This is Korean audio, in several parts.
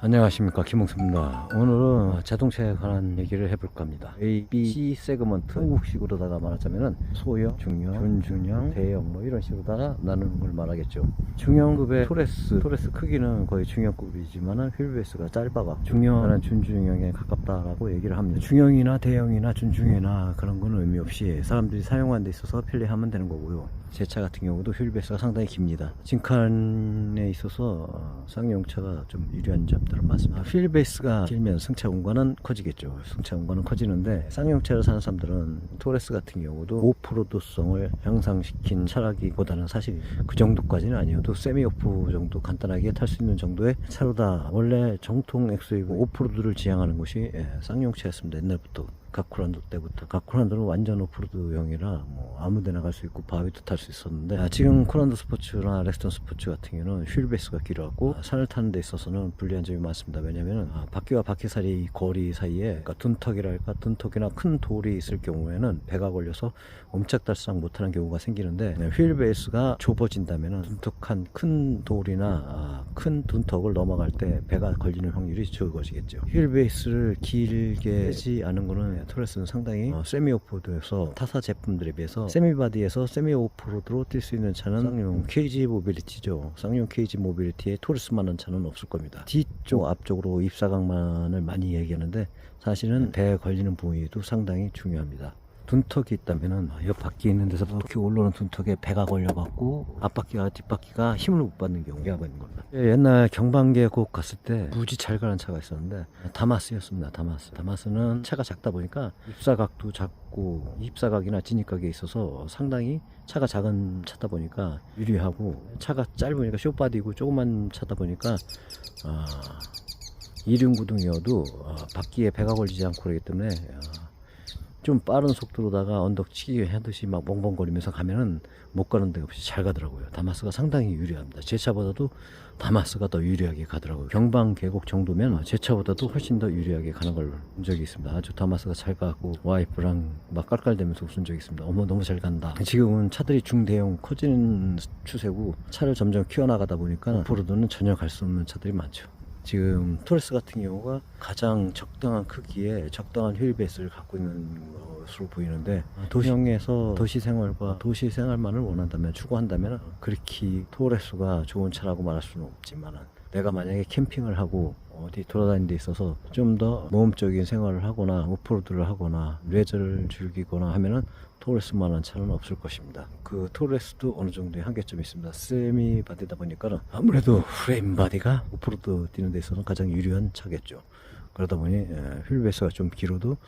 안녕하십니까, 김홍수입니다. 오늘은 자동차에 관한 얘기를 해볼까 합니다. A, B, C 세그먼트 한국식으로다가 말하자면은 소형, 중형, 준중형, 대형 뭐 이런 식으로다가 나누는 걸 말하겠죠. 중형급의 토레스 크기는 거의 중형급이지만은 휠베이스가 짧아가 중형은 준중형에 가깝다라고 얘기를 합니다. 중형이나 대형이나 준중형이나 그런 건 의미 없이 사람들이 사용하는 데 있어서 편리하면 되는 거고요. 제 차 같은 경우도 휠베이스가 상당히 깁니다. 진칸에 있어서 쌍용차가 좀 유리한 점들은 많습니다. 휠베이스가 길면 승차 공간은 커지겠죠. 승차 공간은 커지는데 쌍용차를 사는 사람들은 토레스 같은 경우도 오프로드성을 향상시킨 차라기보다는 사실 그 정도까지는 아니어도 세미오프 정도 간단하게 탈 수 있는 정도의 차로다. 원래 정통 엑스이고 오프로드를 지향하는 것이 쌍용차였습니다. 옛날부터. 가쿠란도 때부터. 가쿠란도는 완전 오프로드형이라 뭐 아무데나 갈 수 있고 바위도 탈 수 있었는데 지금 쿠란도 스포츠나 렉스턴 스포츠 같은 경우는 휠베이스가 길어갖고 산을 타는 데 있어서는 불리한 점이 많습니다. 왜냐면 바퀴와 바퀴 사이 거리 사이에 그러니까 둔턱이랄까 둔턱이나 큰 돌이 있을 경우에는 배가 걸려서 옴짝달싹 못하는 경우가 생기는데 휠베이스가 좁아진다면 둔턱한 큰 돌이나 큰 둔턱을 넘어갈 때 배가 걸리는 확률이 적어지겠죠. 휠베이스를 길게 하지 않은 거는 토레스는 상당히 세미 오프로드에서 타사 제품들에 비해서 세미바디에서 세미 오프로드로 뛸 수 있는 차는 쌍용 KG 모빌리티죠. 쌍용 KG 모빌리티에 토레스만한 차는 없을 겁니다. 뒤쪽 앞쪽으로 입사각만을 많이 얘기하는데 사실은 배에 걸리는 부위도 상당히 중요합니다. 둔턱이 있다면은 옆 바퀴 있는 데서 이렇게 올라오는 둔턱에 배가 걸려갖고 앞바퀴와 뒷바퀴가 힘을 못 받는 경우가 있는 겁니다. 옛날 경방계 곡 갔을 때 무지 잘 가는 차가 있었는데 다마스였습니다. 다마스는 차가 작다 보니까 입사각도 작고 입사각이나 진입각에 있어서 상당히 차가 작은 차다 보니까 유리하고 차가 짧으니까 쇼바디고 조그만 차다 보니까 이륜구동이어도 바퀴에 배가 걸리지 않고 그러기 때문에 좀 빠른 속도로다가 언덕치기 하듯이 막 멍멍거리면서 가면은 못 가는 데 없이 잘 가더라고요. 다마스가 상당히 유리합니다. 제 차보다도 다마스가 더 유리하게 가더라고요. 경방 계곡 정도면 제 차보다도 훨씬 더 유리하게 가는 걸 본 적이 있습니다. 아주 다마스가 잘 가고 와이프랑 막 깔깔대면서 웃은 적이 있습니다. 어머 너무 잘 간다. 지금은 차들이 중대형 커지는 추세고 차를 점점 키워나가다 보니까 오프로드는 전혀 갈 수 없는 차들이 많죠. 지금 토레스 같은 경우가 가장 적당한 크기에 적당한 휠베이스를 갖고 있는 것으로 보이는데 도시형에서 도시생활과 도시생활만을 원한다면 추구한다면 그렇게 토레스가 좋은 차라고 말할 수는 없지만 내가 만약에 캠핑을 하고 어디 돌아다니는 데 있어서 좀 더 모험적인 생활을 하거나 오프로드를 하거나 레저를 즐기거나 하면은 토레스만한 차는 없을 것입니다. 그 토레스도 어느 정도의 한계점이 있습니다. 세미 바디다 보니까 아무래도 프레임 바디가 오프로드 뛰는 데 있어서는 가장 유리한 차겠죠. 그러다 보니 휠베이스가 좀 길어도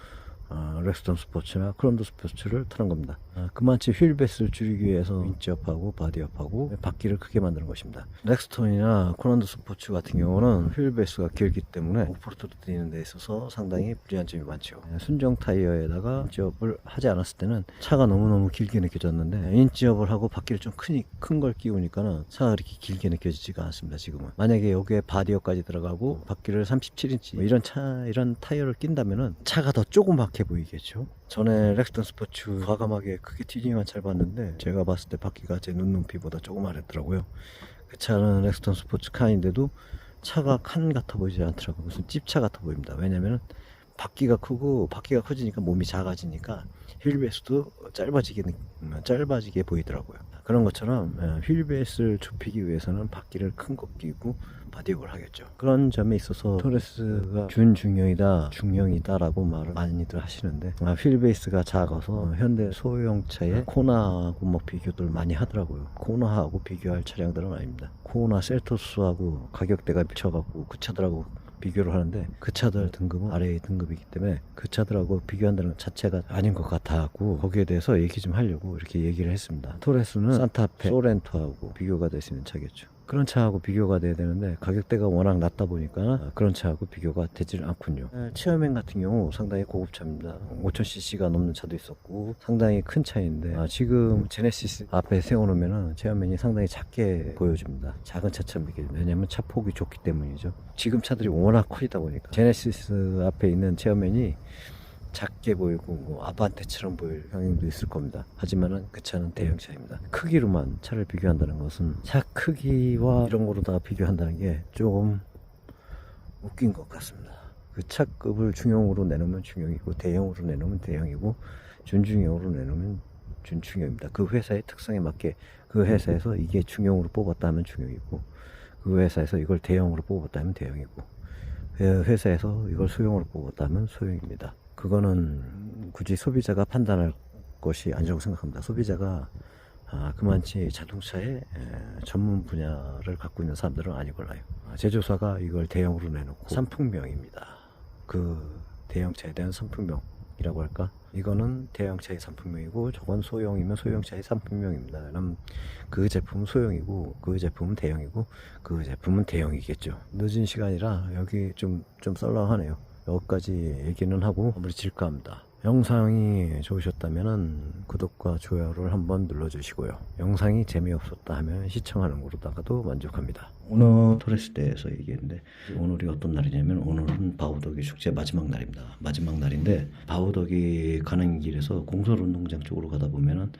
렉스턴 스포츠나 크런도 스포츠를 타는 겁니다. 그만치 휠베이스를 줄이기 위해서 윈치업하고 바디업하고 바퀴를 크게 만드는 것입니다. 렉스턴이나 크런도 스포츠 같은 경우는 휠베이스가 길기 때문에 오프로드 뛰는 데 있어서 상당히 불리한 점이 많죠. 순정 타이어에다가 윈치업을 하지 않았을 때는 차가 너무너무 길게 느껴졌는데 윈치업을 하고 바퀴를 좀 큰 걸 끼우니까는 차가 그렇게 길게 느껴지지가 않습니다. 지금은 만약에 여기에 바디업까지 들어가고 바퀴를 37인치 이런 타이어를 낀다면은 차가 더 조그맣게 보이겠죠. 전에 렉스턴 스포츠 과감하게 크게 튜닝한 차를 봤는데 제가 봤을 때 바퀴가 제 눈높이보다 조그맣더라고요. 그 차는 렉스턴 스포츠 칸인데도 차가 칸 같아 보이지 않더라고요. 무슨 찝차 같아 보입니다. 왜냐면은 바퀴가 크고 바퀴가 커지니까 몸이 작아지니까 휠베이스도 짧아지게 보이더라고요. 그런 것처럼 휠베이스를 좁히기 위해서는 바퀴를 큰 거 끼고 바디업을 하겠죠. 그런 점에 있어서 토레스가 준중형이다 중형이다 라고 말을 많이들 하시는데 휠베이스가 작아서 현대 소형차의 코나하고 뭐 비교들 많이 하더라고요. 코나하고 비교할 차량들은 아닙니다. 코나 셀토스하고 가격대가 미쳐갖고 그 차들하고 비교를 하는데 그 차들 등급은 아래의 등급이기 때문에 그 차들하고 비교한다는 자체가 아닌 것 같아갖고 거기에 대해서 얘기 좀 하려고 이렇게 얘기를 했습니다. 토레스는 산타페, 소렌토하고 비교가 될 수 있는 차겠죠. 그런 차하고 비교가 돼야 되는데 가격대가 워낙 낮다 보니까 그런 차하고 비교가 되지는 않군요. 체어맨 같은 경우 상당히 고급차입니다. 5000cc가 넘는 차도 있었고 상당히 큰 차인데 지금 제네시스 앞에 세워놓으면 체어맨이 상당히 작게 보여집니다. 작은 차처럼 느껴집니다. 왜냐면 차 폭이 좁기 때문이죠. 지금 차들이 워낙 커지다 보니까 제네시스 앞에 있는 체어맨이 작게 보이고 뭐 아반떼처럼 보일 경향도 있을 겁니다. 하지만은 그 차는 대형차입니다. 크기로만 차를 비교한다는 것은 차 크기와 이런 거로다가 비교한다는 게 조금 웃긴 것 같습니다. 그 차급을 중형으로 내놓으면 중형이고 대형으로 내놓으면 대형이고 준중형으로 내놓으면 준중형입니다. 그 회사의 특성에 맞게 그 회사에서 이게 중형으로 뽑았다 하면 중형이고 그 회사에서 이걸 대형으로 뽑았다 하면 대형이고 그 회사에서 이걸 소형으로 뽑았다 하면 소형입니다. 그거는 굳이 소비자가 판단할 것이 아니라고 생각합니다. 소비자가 그만치 자동차의 전문 분야를 갖고 있는 사람들은 아니걸라요. 제조사가 이걸 대형으로 내놓고 상품명입니다. 그 대형차에 대한 상품명이라고 할까? 이거는 대형차의 상품명이고 저건 소형이면 소형차의 상품명입니다. 그럼 그 제품은 소형이고 그 제품은 대형이고 그 제품은 대형이겠죠. 늦은 시간이라 여기 좀 썰렁하네요. 여기까지 얘기는 하고 마무리 질까 합니다. 영상이 좋으셨다면 구독과 좋아요를 한번 눌러주시고요. 영상이 재미없었다 하면 시청하는 거로다가도 만족합니다. 오늘 토레스대에서 얘기했는데 오늘이 어떤 날이냐면 오늘은 바우더기 축제 마지막 날입니다. 마지막 날인데 바우더기 가는 길에서 공설운동장 쪽으로 가다 보면은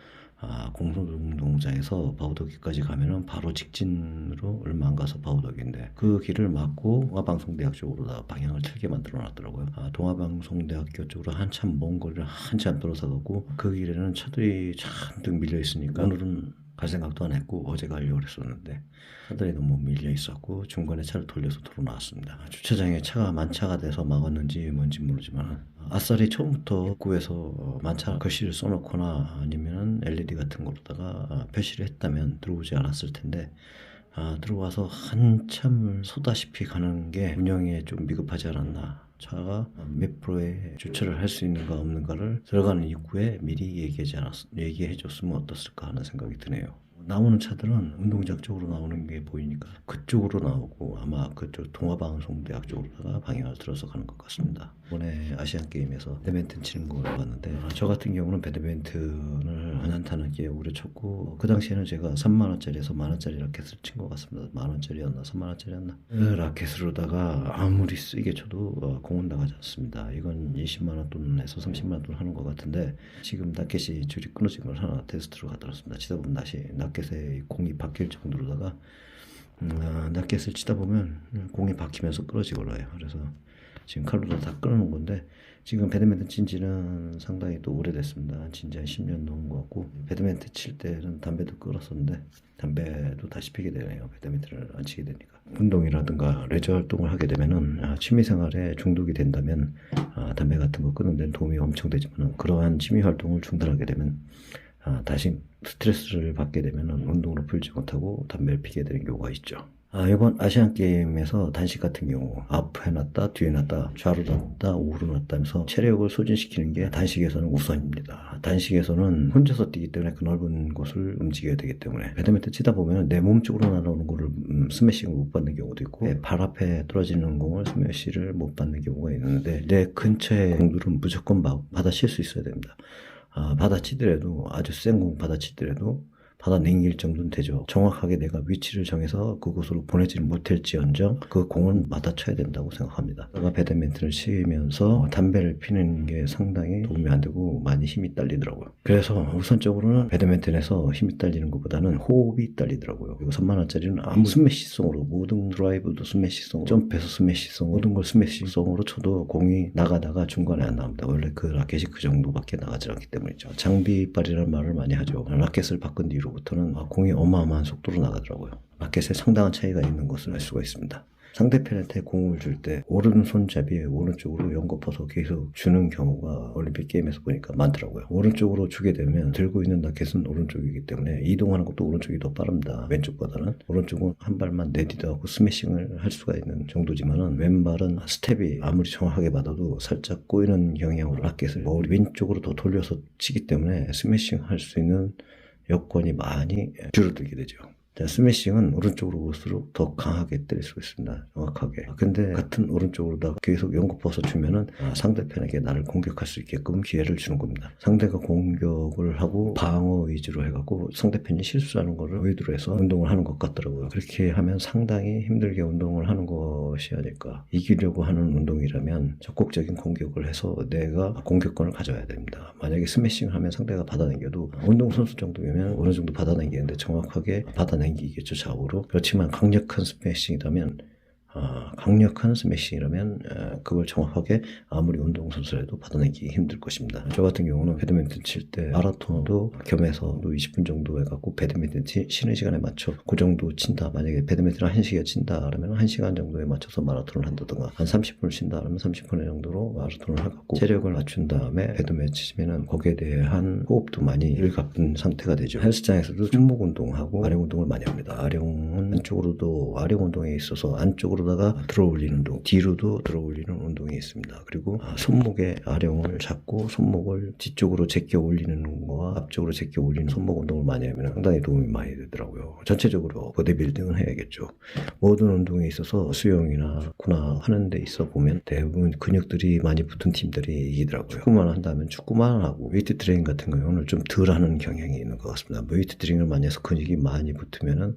공설운동장에서 바우더기까지 가면은 바로 직진으로 얼마 안 가서 바우더기인데 그 길을 막고 동아방송대학 쪽으로 방향을 틀게 만들어 놨더라고요. 동아방송대학교 쪽으로 한참 먼 거리를 한참 돌아서 가고 그 길에는 차들이 잔뜩 밀려 있으니까 오늘은 갈 생각도 안 했고 어제 가려고 했었는데 차들이 너무 밀려 있었고 중간에 차를 돌려서 도로 나왔습니다. 주차장에 차가 만차가 돼서 막았는지 뭔지 모르지만 아싸리 처음부터 입구에서 만차 글씨를 써놓거나 아니면 LED 같은 거로다가 표시를 했다면 들어오지 않았을 텐데 들어와서 한참을 쏘다시피 가는 게 운영에 좀 미흡하지 않았나. 차가 몇 프로에 주차를 할 수 있는가 없는가를 들어가는 입구에 미리 얘기해 줬으면 어떻을까 하는 생각이 드네요. 나오는 차들은 운동장 쪽으로 나오는 게 보이니까 그쪽으로 나오고 아마 그쪽 동아방송대학 쪽으로다가 방향을 들어서 가는 것 같습니다. 이번에 아시안게임에서 배드민턴 치는 걸 봤는데 저 같은 경우는 배드민턴을 안 한다는 게 오래 쳤고 그 당시에는 제가 3만원짜리에서 만원짜리 라켓을 친 것 같습니다. 만원짜리였나 3만원짜리였나 그 라켓으로다가 아무리 세게 쳐도 공은 나가지 않습니다. 이건 20만원 돈에서 30만원 돈 하는 것 같은데 지금 라켓이 줄이 끊어진 걸 하나 테스트로 가들었습니다. 치다 보면 다시 라켓에 공이 박힐 정도로다가 라켓을 치다 보면 공이 박히면서 끊어지걸라요. 그래서 지금 칼로도 다 끊어놓은 건데 지금 배드민턴 친 지는 상당히 또 오래됐습니다. 진짜 10년 넘은 것 같고 배드민턴 칠 때는 담배도 끊었었는데 담배도 다시 피게 되네요. 배드민턴을 안 치게 되니까. 운동이라든가 레저 활동을 하게 되면은 취미생활에 중독이 된다면 담배 같은 거 끊는 데는 도움이 엄청 되지만 그러한 취미 활동을 중단하게 되면 다시 스트레스를 받게 되면 운동으로 풀지 못하고 담배를 피게 되는 경우가 있죠. 이번 아시안게임에서 단식 같은 경우 앞에 놨다 뒤에 놨다 좌로 놨다 우로 놨다 하면서 체력을 소진시키는 게 단식에서는 우선입니다. 단식에서는 혼자서 뛰기 때문에 그 넓은 곳을 움직여야 되기 때문에 배드민턴 치다 보면 내 몸 쪽으로 날아오는 거를 스매싱을 못 받는 경우도 있고 발 앞에 떨어지는 공을 스매시를 못 받는 경우가 있는데 내 근처의 공들은 무조건 받아칠 수 있어야 됩니다. 받아치더라도 아주 센 공 받아치더라도 받아넘길 정도는 되죠. 정확하게 내가 위치를 정해서 그곳으로 보내지를 못할지언정 그 공은 맞아쳐야 된다고 생각합니다. 제가 배드민턴을 치면서 담배를 피는 게 상당히 도움이 안 되고 많이 힘이 딸리더라고요. 그래서 우선적으로는 배드민턴에서 힘이 딸리는 것보다는 호흡이 딸리더라고요. 그리고 3만원짜리는 아무 스매시성으로 모든 드라이브도 스매시성, 점프해서 스매시성, 모든 걸 스매시성으로 쳐도 공이 나가다가 중간에 안 나옵니다. 원래 그 라켓이 그 정도밖에 나가지 않기 때문이죠. 장비빨이라는 말을 많이 하죠. 라켓을 바꾼 뒤로 부터는 공이 어마어마한 속도로 나가더라고요. 라켓에 상당한 차이가 있는 것을 알 수가 있습니다. 상대편한테 공을 줄 때 오른손잡이에 오른쪽으로 연거퍼서 계속 주는 경우가 올림픽 게임에서 보니까 많더라고요. 오른쪽으로 주게 되면 들고 있는 라켓은 오른쪽이기 때문에 이동하는 것도 오른쪽이 더 빠릅니다. 왼쪽보다는. 오른쪽은 한 발만 내디도 하고 스매싱을 할 수가 있는 정도지만은 왼발은 스텝이 아무리 정확하게 받아도 살짝 꼬이는 경향으로 라켓을 머리 왼쪽으로 더 돌려서 치기 때문에 스매싱 할 수 있는 여건이 많이 줄어들게 되죠. 스매싱은 오른쪽으로 올수록 더 강하게 때릴 수 있습니다. 정확하게. 근데 같은 오른쪽으로다가 계속 연구퍼서 주면은 상대편에게 나를 공격할 수 있게끔 기회를 주는 겁니다. 상대가 공격을 하고 방어 위주로 해갖고 상대편이 실수하는 거를 의도로 해서 운동을 하는 것 같더라고요. 그렇게 하면 상당히 힘들게 운동을 하는 것이 아닐까. 이기려고 하는 운동이라면 적극적인 공격을 해서 내가 공격권을 가져야 됩니다. 만약에 스매싱을 하면 상대가 받아당겨도 운동선수 정도면 어느 정도 받아당기는데 정확하게 받아당기겠죠, 좌우로. 그렇지만 강력한 스매싱이라면 강력한 스매싱이라면 그걸 정확하게 아무리 운동선수라도 받아내기 힘들 것입니다. 저 같은 경우는 배드민턴 칠 때 마라톤도 겸해서 20분 정도 해갖고 배드민턴 쉬는 시간에 맞춰 그 정도 친다. 만약에 배드민턴을 1시간 친다 그러면 1시간 정도에 맞춰서 마라톤을 한다든가 한 30분을 친다 그러면 30분 정도로 마라톤을 해갖고 체력을 맞춘 다음에 배드민턴 치면은 거기에 대한 호흡도 많이 일가쁜 상태가 되죠. 헬스장에서도 손목 운동하고 아령 운동을 많이 합니다. 아령은 안쪽으로도 아령 운동에 있어서 안쪽으로다가 들어 올리는 운동, 뒤로도 들어 올리는 운동이 있습니다. 그리고 손목에 아령을 잡고 손목을 뒤쪽으로 제껴 올리는 거와 앞쪽으로 제껴 올리는 손목 운동을 많이 하면 상당히 도움이 많이 되더라고요. 전체적으로 보디빌딩은 해야겠죠. 모든 운동에 있어서 수영이나 축구나 하는 데 있어 보면 대부분 근육들이 많이 붙은 팀들이 이기더라고요. 축구만 한다면 축구만 하고 웨이트 트레이닝 같은 경우는 좀 덜 하는 경향이 있는 것 같습니다. 웨이트 트레이닝을 많이 해서 근육이 많이 붙으면은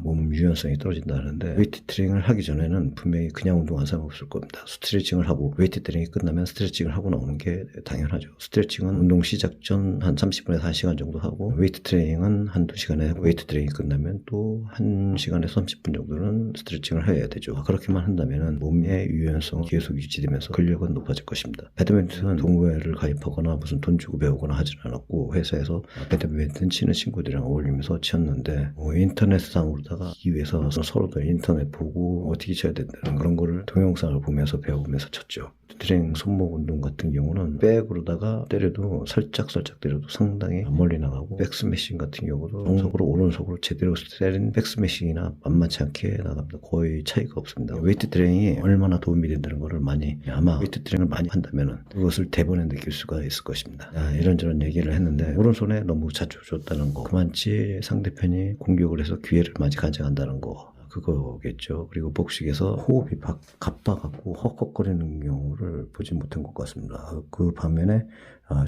몸 유연성이 떨어진다는데 웨이트 트레이닝을 하기 전에는 분명히 그냥 운동한 사람 없을 겁니다. 스트레칭을 하고 웨이트 트레이닝이 끝나면 스트레칭을 하고 나오는 게 당연하죠. 스트레칭은 운동 시작 전 한 30분에서 1시간 정도 하고 웨이트 트레이닝은 한두 시간에 하고 웨이트 트레이닝이 끝나면 또 1시간에서 30분 정도는 스트레칭을 해야 되죠. 그렇게만 한다면 몸의 유연성은 계속 유지되면서 근력은 높아질 것입니다. 배드민턴은 동호회를 가입하거나 무슨 돈 주고 배우거나 하진 않았고 회사에서 배드민턴 치는 친구들이랑 어울리면서 쳤는데 인터넷상 다가 하기 위해서 서로들 인터넷 보고 어떻게 쳐야 된다는 그런 거를 동영상을 보면서 배우면서 쳤죠. 트레이닝 손목 운동 같은 경우는 백으로다가 때려도 살짝 때려도 상당히 멀리 나가고 백스매싱 같은 경우도 정석으로 오른손으로 제대로 때린 백스매싱이나 만만치 않게 나갑니다. 거의 차이가 없습니다. 웨이트 트레이닝이 얼마나 도움이 된다는 거를 많이 아마 웨이트 트레이닝을 많이 한다면은 그것을 대본에 느낄 수가 있을 것입니다. 이런저런 얘기를 했는데 오른손에 너무 자주 줬다는 거 그만치 상대편이 공격을 해서 기회를 많이 가져간다는 거 그거겠죠. 그리고 복식에서 호흡이 가빠갖고 헉헉거리는 경우를 보지 못한 것 같습니다. 그 반면에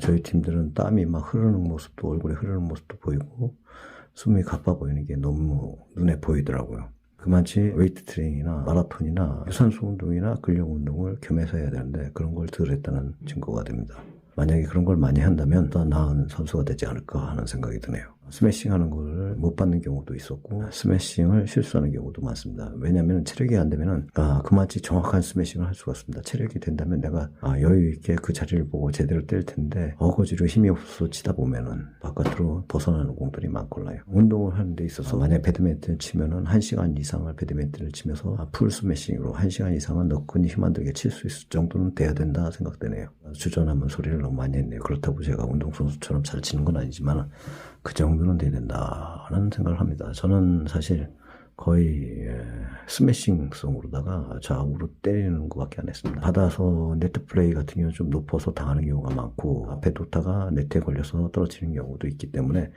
저희 팀들은 땀이 막 흐르는 모습도 얼굴에 흐르는 모습도 보이고 숨이 가빠 보이는 게 너무 눈에 보이더라고요. 그만치 웨이트 트레이닝이나 마라톤이나 유산소 운동이나 근력 운동을 겸해서 해야 되는데 그런 걸 덜 했다는 증거가 됩니다. 만약에 그런 걸 많이 한다면 더 나은 선수가 되지 않을까 하는 생각이 드네요. 스매싱 하는 걸 못 받는 경우도 있었고 스매싱을 실수하는 경우도 많습니다. 왜냐하면 체력이 안 되면은 그만치 정확한 스매싱을 할 수가 없습니다. 체력이 된다면 내가 여유 있게 그 자리를 보고 제대로 뗄 텐데 어거지로 힘이 없어서 치다 보면은 바깥으로 벗어나는 공들이 많걸라요. 운동을 하는 데 있어서 만약 배드민턴을 치면은 1시간 이상을 배드민턴을 치면서 풀 스매싱으로 1시간 이상은 너끈히 힘 안 들게 칠 수 있을 정도는 돼야 된다 생각되네요. 주전하면 소리를 너무 많이 했네요. 그렇다고 제가 운동선수처럼 잘 치는 건 아니지만 그 정도는 돼야 된다는 생각을 합니다. 저는 사실 거의 스매싱성으로다가 좌우로 때리는 것밖에 안 했습니다. 받아서 네트 플레이 같은 경우는 좀 높아서 당하는 경우가 많고 앞에 뒀다가 네트에 걸려서 떨어지는 경우도 있기 때문에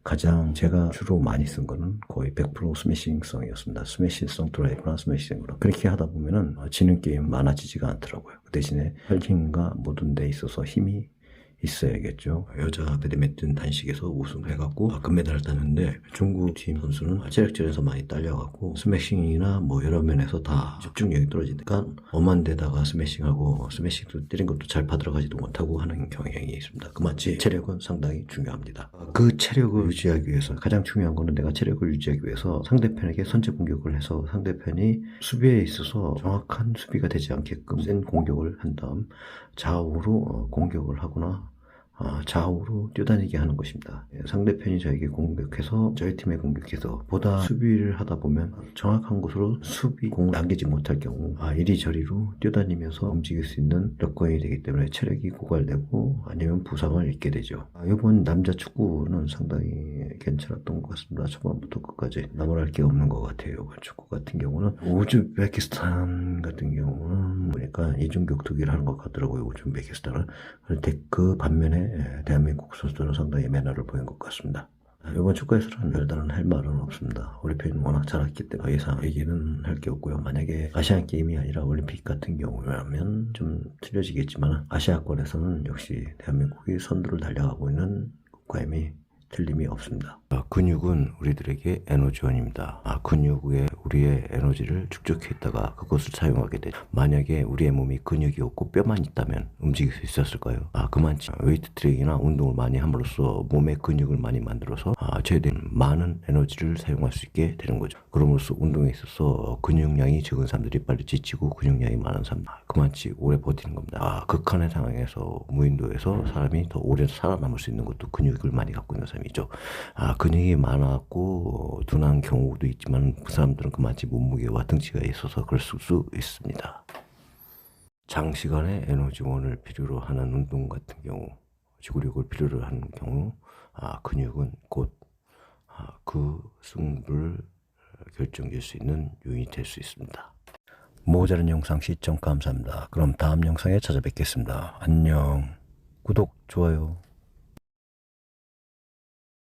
가장 제가 주로 많이 쓴 거는 거의 100% 스매싱성이었습니다. 스매싱성 드라이브나 스매싱으로. 그렇게 하다 보면은 지는 게임 많아지지가 않더라고요. 그 대신에 혈힘과 모든 데 있어서 힘이 있어야겠죠. 여자 배드민턴 단식에서 우승해갖고 금메달을 땄는데 중국 팀 선수는 체력전에서 많이 딸려갖고 스매싱이나 여러 면에서 다 집중력이 떨어지니까 엄한 데다가 스매싱하고 스매싱도 때린 것도 잘 받들어가지도 못하고 하는 경향이 있습니다. 그마치 체력은 상당히 중요합니다. 그 체력을 유지하기 위해서 가장 중요한 거는 내가 체력을 유지하기 위해서 상대편에게 선제 공격을 해서 상대편이 수비에 있어서 정확한 수비가 되지 않게끔 센 공격을 한 다음 좌우로 공격을 하거나 좌우로 뛰어다니게 하는 것입니다. 상대편이 저에게 공격해서 저희 팀에 공격해서 보다 수비를 하다 보면 정확한 곳으로 수비 공을 남기지 못할 경우 이리저리로 뛰어다니면서 움직일 수 있는 여건이 되기 때문에 체력이 고갈되고 아니면 부상을 입게 되죠. 이번 남자 축구는 상당히 괜찮았던 것 같습니다. 초반부터 끝까지 나무랄 게 없는 것 같아요. 축구 같은 경우는 우즈베키스탄 같은 경우는 보니까 이중격투기를 하는 것 같더라고요. 우즈베키스탄은. 그런데 그 반면에 대한민국 선수들은 상당히 매너를 보인 것 같습니다. 이번 축구에서는 별다른 할 말은 없습니다. 우리 편이 워낙 잘했기 때문에 더 이상 얘기는 할 게 없고요. 만약에 아시안 게임이 아니라 올림픽 같은 경우라면 좀 틀려지겠지만 아시아권에서는 역시 대한민국이 선두를 달려가고 있는 국가임이 틀림이 없습니다. 근육은 우리들에게 에너지원입니다. 근육에 우리의 에너지를 축적했다가 그것을 사용하게 되죠. 만약에 우리의 몸이 근육이 없고 뼈만 있다면 움직일 수 있었을까요? 그만치 웨이트 트레이닝이나 운동을 많이 함으로써 몸의 근육을 많이 만들어서 최대한 많은 에너지를 사용할 수 있게 되는 거죠. 그럼으로써 운동에 있어서 근육량이 적은 사람들이 빨리 지치고 근육량이 많은 사람들 그만치 오래 버티는 겁니다. 극한의 상황에서 무인도에서 사람이 더 오래 살아남을 수 있는 것도 근육을 많이 갖고 있는 사람이죠. 근육이 많았고 둔한 경우도 있지만 그 사람들은 그만치 몸무게와 등치가 있어서 그럴 수 있습니다. 장시간의 에너지원을 필요로 하는 운동 같은 경우, 지구력을 필요로 하는 경우, 근육은 곧 그 승부를 결정질 수 있는 요인이 될 수 있습니다. 모자란 영상 시청 감사합니다. 그럼 다음 영상에 찾아뵙겠습니다. 안녕. 구독, 좋아요.